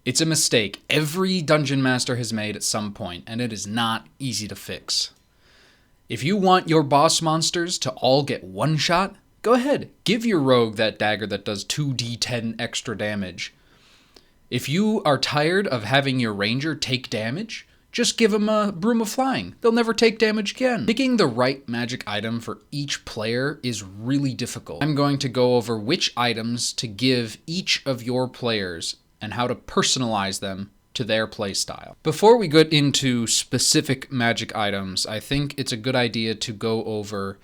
It's a mistake every dungeon master has made at some point, and it is not easy to fix. If you want your boss monsters to all get one shot, go ahead, give your rogue that dagger that does 2d10 extra damage. If you are tired of having your ranger take damage, just give them a broom of flying. They'll never take damage again. Picking the right magic item for each player is really difficult. I'm going to go over which items to give each of your players and how to personalize them to their playstyle. Before we get into specific magic items, I think it's a good idea to go over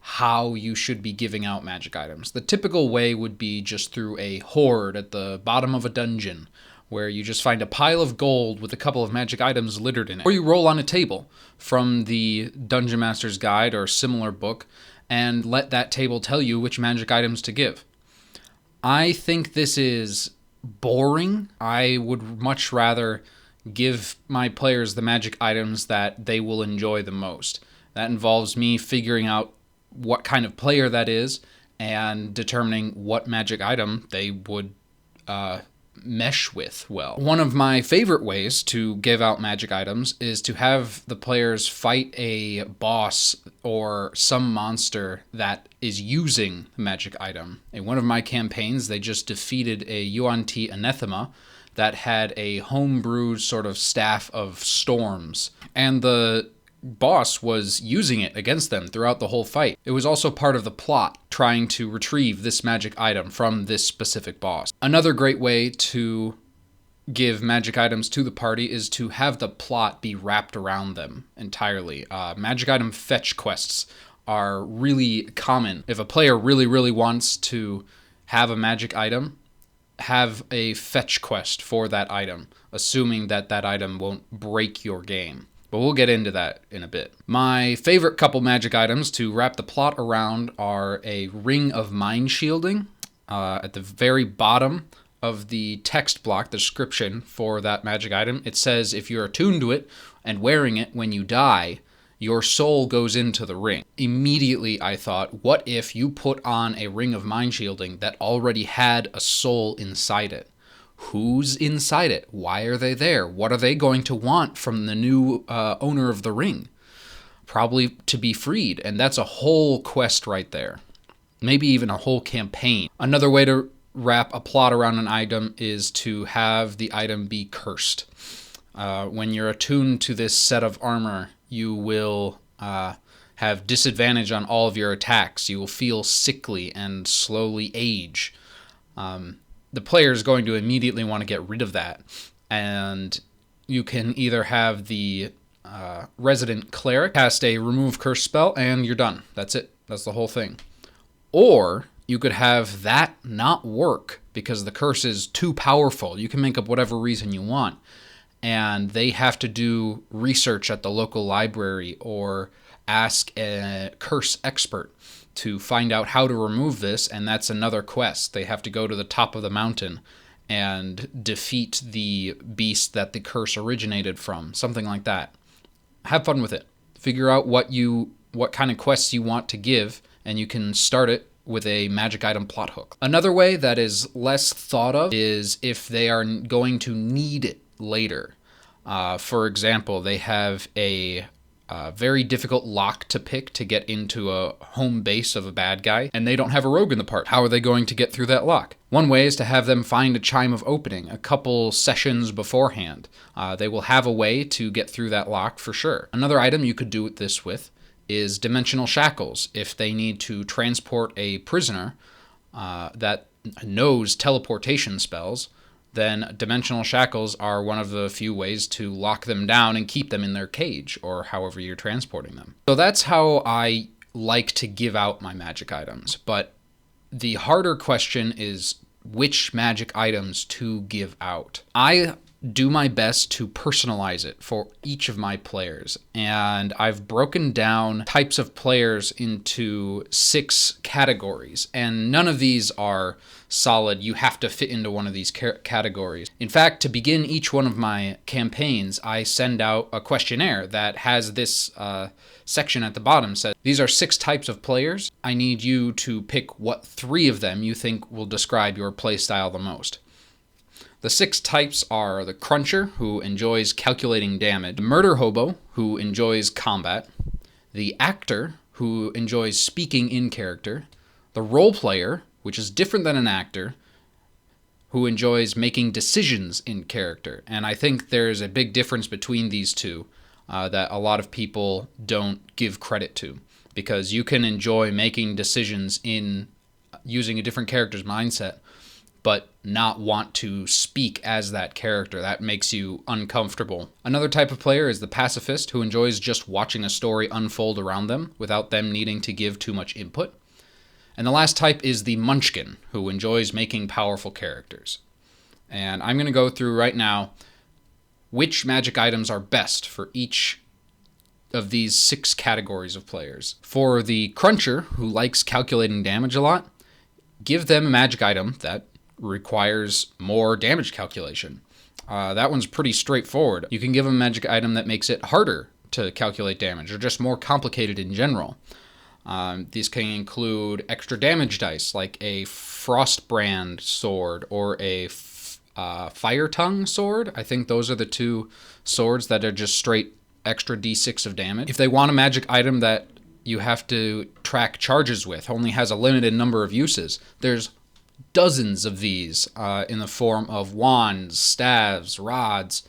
how you should be giving out magic items. The typical way would be just through a hoard at the bottom of a dungeon, where you just find a pile of gold with a couple of magic items littered in it. Or you roll on a table from the Dungeon Master's Guide or similar book and let that table tell you which magic items to give. I think this is boring. I would much rather give my players the magic items that they will enjoy the most. That involves me figuring out what kind of player that is and determining what magic item they would mesh with well. One of my favorite ways to give out magic items is to have the players fight a boss or some monster that is using the magic item. In one of my campaigns, they just defeated a UNT anathema that had a homebrewed sort of staff of storms, and the boss was using it against them throughout the whole fight. It was also part of the plot, trying to retrieve this magic item from this specific boss. Another great way to give magic items to the party is to have the plot be wrapped around them entirely. Magic item fetch quests are really common. If a player really wants to have a magic item, have a fetch quest for that item, assuming that that item won't break your game. But we'll get into that in a bit. My favorite couple magic items to wrap the plot around are a ring of mind shielding. At the very bottom of the text block, the description for that magic item, it says if you're attuned to it and wearing it when you die, your soul goes into the ring. Immediately I thought, what if you put on a ring of mind shielding that already had a soul inside it? Who's inside it? Why are they there? What are they going to want from the new owner of the ring? Probably to be freed, and that's a whole quest right there. Maybe even a whole campaign. Another way to wrap a plot around an item is to have the item be cursed. When you're attuned to this set of armor, you will have disadvantage on all of your attacks. You will feel sickly and slowly age. The player is going to immediately want to get rid of that. And you can either have the resident cleric cast a remove curse spell and you're done. That's it. That's the whole thing. Or you could have that not work because the curse is too powerful. You can make up whatever reason you want. And they have to do research at the local library or ask a curse expert to find out how to remove this, and that's another quest. They have to go to the top of the mountain and defeat the beast that the curse originated from, something like that. Have fun with it. Figure out what kind of quests you want to give, and you can start it with a magic item plot hook. Another way that is less thought of is if they are going to need it later. For example, they have a very difficult lock to pick to get into a home base of a bad guy, and they don't have a rogue in the part. How are they going to get through that lock? One way is to have them find a chime of opening a couple sessions beforehand. They will have a way to get through that lock for sure. Another item you could do this with is dimensional shackles. If they need to transport a prisoner that knows teleportation spells, then dimensional shackles are one of the few ways to lock them down and keep them in their cage, or however you're transporting them. So that's how I like to give out my magic items. But the harder question is which magic items to give out. I do my best to personalize it for each of my players, and I've broken down types of players into 6 categories, and none of these are solid. You have to fit into one of these categories. In fact, to begin each one of my campaigns, I send out a questionnaire that has this section at the bottom says, these are 6 types of players. I need you to pick what 3 of them you think will describe your playstyle the most. The 6 types are the Cruncher, who enjoys calculating damage, the Murder Hobo, who enjoys combat, the Actor, who enjoys speaking in character, the Role Player, which is different than an actor, who enjoys making decisions in character. And I think there's a big difference between these two that a lot of people don't give credit to, because you can enjoy making decisions in using a different character's mindset, but not want to speak as that character. That makes you uncomfortable. Another type of player is the Pacifist, who enjoys just watching a story unfold around them without them needing to give too much input. And the last type is the Munchkin, who enjoys making powerful characters. And I'm going to go through right now which magic items are best for each of these 6 categories of players. For the Cruncher, who likes calculating damage a lot, give them a magic item that requires more damage calculation. That one's pretty straightforward. You can give them a magic item that makes it harder to calculate damage, or just more complicated in general. These can include extra damage dice, like a Frostbrand sword or a Fire Tongue sword. I think those are the 2 swords that are just straight extra d6 of damage. If they want a magic item that you have to track charges with, only has a limited number of uses, there's dozens of these in the form of wands, staves, rods.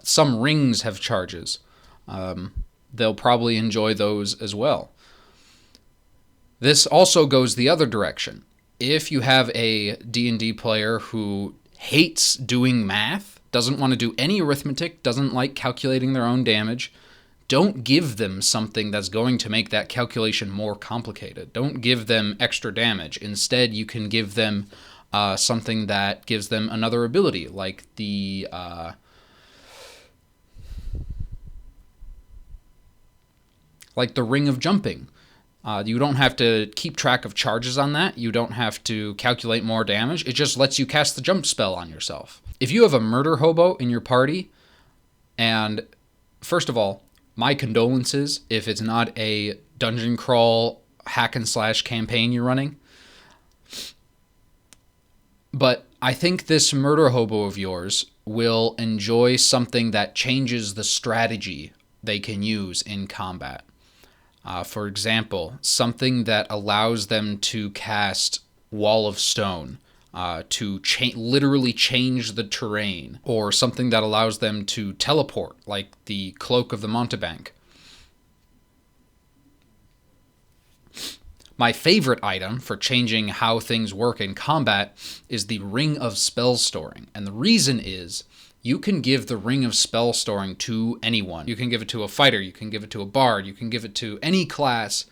Some rings have charges. They'll probably enjoy those as well. This also goes the other direction. If you have a D&D player who hates doing math, doesn't want to do any arithmetic, doesn't like calculating their own damage, don't give them something that's going to make that calculation more complicated. Don't give them extra damage. Instead, you can give them something that gives them another ability, like the Ring of Jumping. You don't have to keep track of charges on that. You don't have to calculate more damage. It just lets you cast the jump spell on yourself. If you have a Murder Hobo in your party, and first of all, my condolences if it's not a dungeon crawl hack and slash campaign you're running. But I think this Murder Hobo of yours will enjoy something that changes the strategy they can use in combat. For example, something that allows them to cast Wall of Stone, to literally change the terrain, or something that allows them to teleport, like the Cloak of the Mountebank. My favorite item for changing how things work in combat is the Ring of Spell Storing, and the reason is you can give the Ring of Spell Storing to anyone. You can give it to a fighter, you can give it to a bard, you can give it to any class,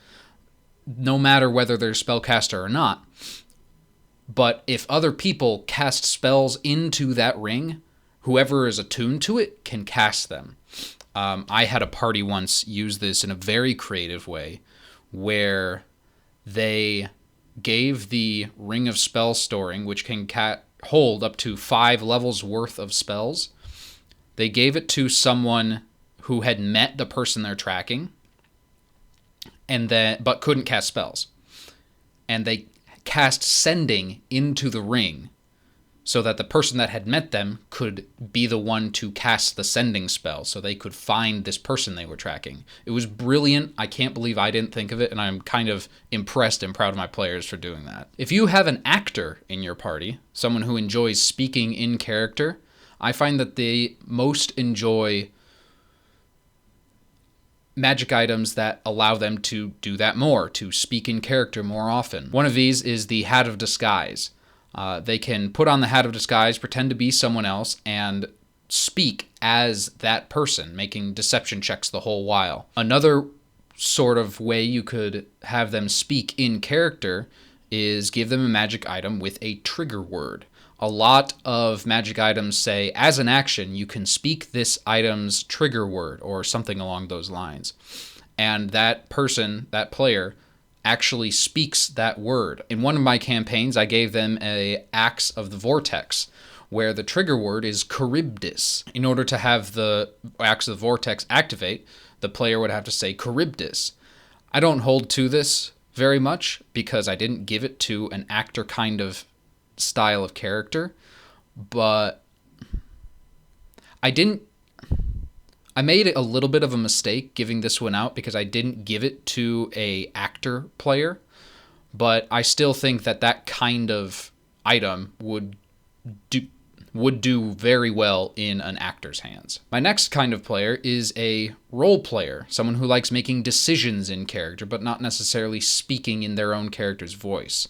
no matter whether they're spellcaster or not. But if other people cast spells into that ring, whoever is attuned to it can cast them. I had a party once use this in a very creative way, where they gave the Ring of Spell Storing, which can hold up to 5 levels worth of spells. They gave it to someone who had met the person they're tracking, but couldn't cast spells. And they cast Sending into the ring so that the person that had met them could be the one to cast the Sending spell, so they could find this person they were tracking. It was brilliant. I can't believe I didn't think of it, and I'm kind of impressed and proud of my players for doing that. If you have an actor in your party, someone who enjoys speaking in character, I find that they most enjoy magic items that allow them to do that more, to speak in character more often. One of these is the Hat of Disguise. They can put on the Hat of Disguise, pretend to be someone else, and speak as that person, making deception checks the whole while. Another sort of way you could have them speak in character is give them a magic item with a trigger word. A lot of magic items say, as an action, you can speak this item's trigger word, or something along those lines. And that person, that player, actually speaks that word. In one of my campaigns, I gave them a Axe of the Vortex, where the trigger word is Charybdis. In order to have the Axe of the Vortex activate, the player would have to say Charybdis. I don't hold to this very much, because I didn't give it to an actor kind of style of character, but I made a little bit of a mistake giving this one out because I didn't give it to a actor player, but I still think that kind of item would do very well in an actor's hands. My next kind of player is a role player, someone who likes making decisions in character, but not necessarily speaking in their own character's voice.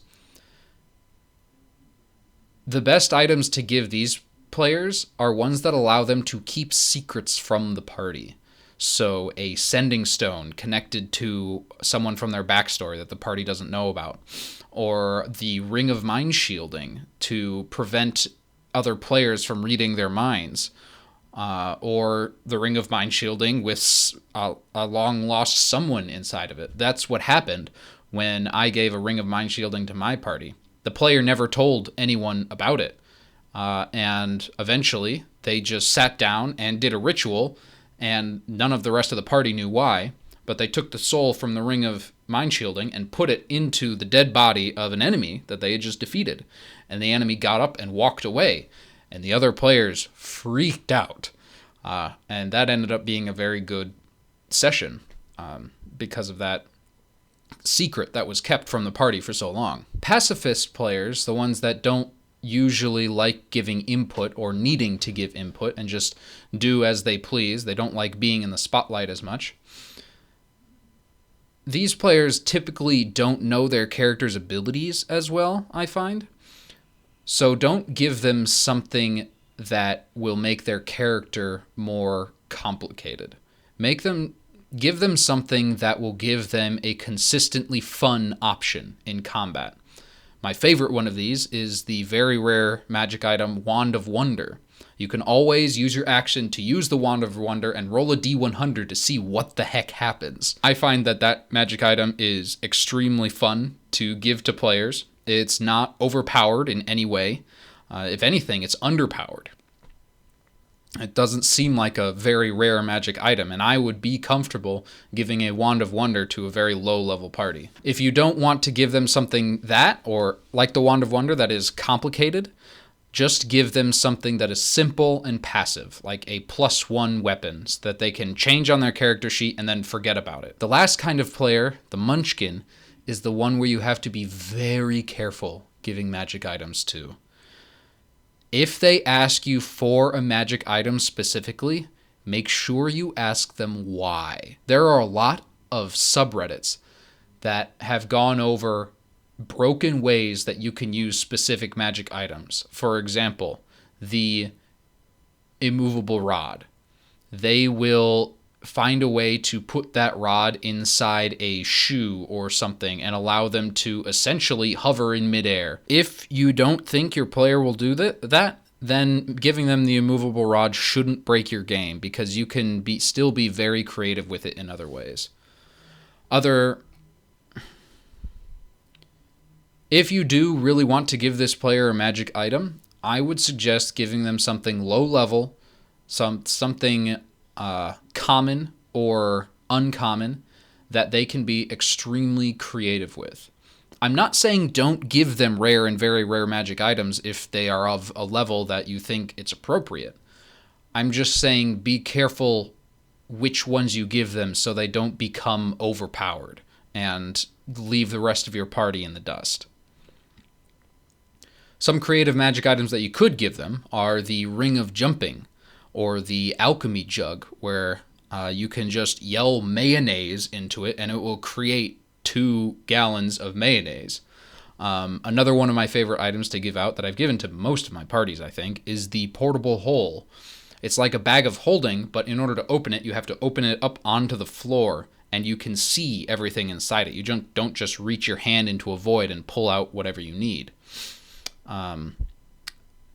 The best items to give these players are ones that allow them to keep secrets from the party. So a sending stone connected to someone from their backstory that the party doesn't know about, or the ring of mind shielding to prevent other players from reading their minds, or the ring of mind shielding with a long lost someone inside of it. That's what happened when I gave a ring of mind shielding to my party. The player never told anyone about it, and eventually they just sat down and did a ritual, and none of the rest of the party knew why, but they took the soul from the ring of mind shielding and put it into the dead body of an enemy that they had just defeated. And the enemy got up and walked away, and the other players freaked out. And that ended up being a very good session because of that secret that was kept from the party for so long. Pacifist players, the ones that don't usually like giving input or needing to give input and just do as they please, they don't like being in the spotlight as much. These players typically don't know their character's abilities as well, I find. So don't give them something that will make their character more complicated. Give them something that will give them a consistently fun option in combat. My favorite one of these is the very rare magic item Wand of Wonder. You can always use your action to use the Wand of Wonder and roll a d100 to see what the heck happens. I find that magic item is extremely fun to give to players. It's not overpowered in any way. If anything, it's underpowered. It doesn't seem like a very rare magic item, and I would be comfortable giving a Wand of Wonder to a very low-level party. If you don't want to give them something or like the Wand of Wonder, that is complicated, just give them something that is simple and passive, like a +1 weapon, so that they can change on their character sheet and then forget about it. The last kind of player, the Munchkin, is the one where you have to be very careful giving magic items to. If they ask you for a magic item specifically, make sure you ask them why. There are a lot of subreddits that have gone over broken ways that you can use specific magic items. For example, the Immovable Rod. They will find a way to put that rod inside a shoe or something and allow them to essentially hover in midair. If you don't think your player will do that, then giving them the Immovable Rod shouldn't break your game, because you can still be very creative with it in other ways. If you do really want to give this player a magic item, I would suggest giving them something low level, something common or uncommon that they can be extremely creative with. I'm not saying don't give them rare and very rare magic items if they are of a level that you think it's appropriate. I'm just saying be careful which ones you give them so they don't become overpowered and leave the rest of your party in the dust. Some creative magic items that you could give them are the Ring of Jumping or the Alchemy Jug, where you can just yell mayonnaise into it and it will create 2 gallons of mayonnaise. Another one of my favorite items to give out that I've given to most of my parties, I think, is the Portable Hole. It's like a bag of holding, but in order to open it, you have to open it up onto the floor, and you can see everything inside it. You don't just reach your hand into a void and pull out whatever you need.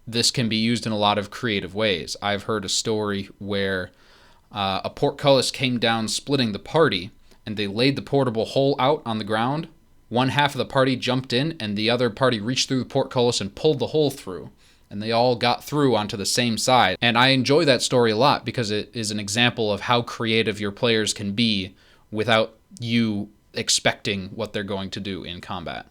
This can be used in a lot of creative ways. I've heard a story where a portcullis came down splitting the party, and they laid the portable hole out on the ground. One half of the party jumped in, and the other party reached through the portcullis and pulled the hole through. And they all got through onto the same side. And I enjoy that story a lot because it is an example of how creative your players can be without you expecting what they're going to do in combat.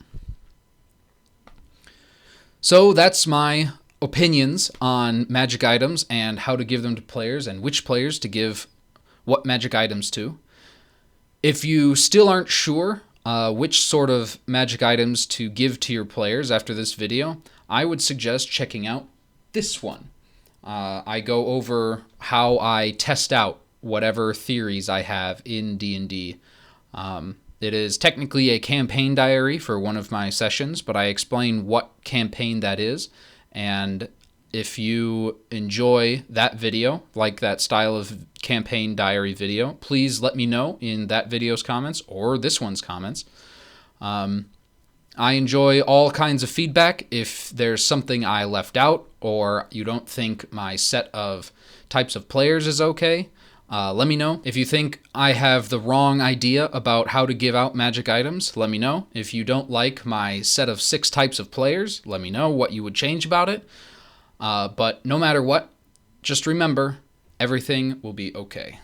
So that's my opinions on magic items and how to give them to players and which players to give what magic items to. If you still aren't sure which sort of magic items to give to your players after this video, I would suggest checking out this one. I go over how I test out whatever theories I have in D&D. It is technically a campaign diary for one of my sessions, but I explain what campaign that is. And if you enjoy that video, like that style of campaign diary video, please let me know in that video's comments or this one's comments. I enjoy all kinds of feedback. If there's something I left out or you don't think my set of types of players is okay, let me know. If you think I have the wrong idea about how to give out magic items, let me know. If you don't like my set of 6 types of players, let me know what you would change about it. But no matter what, just remember, everything will be okay.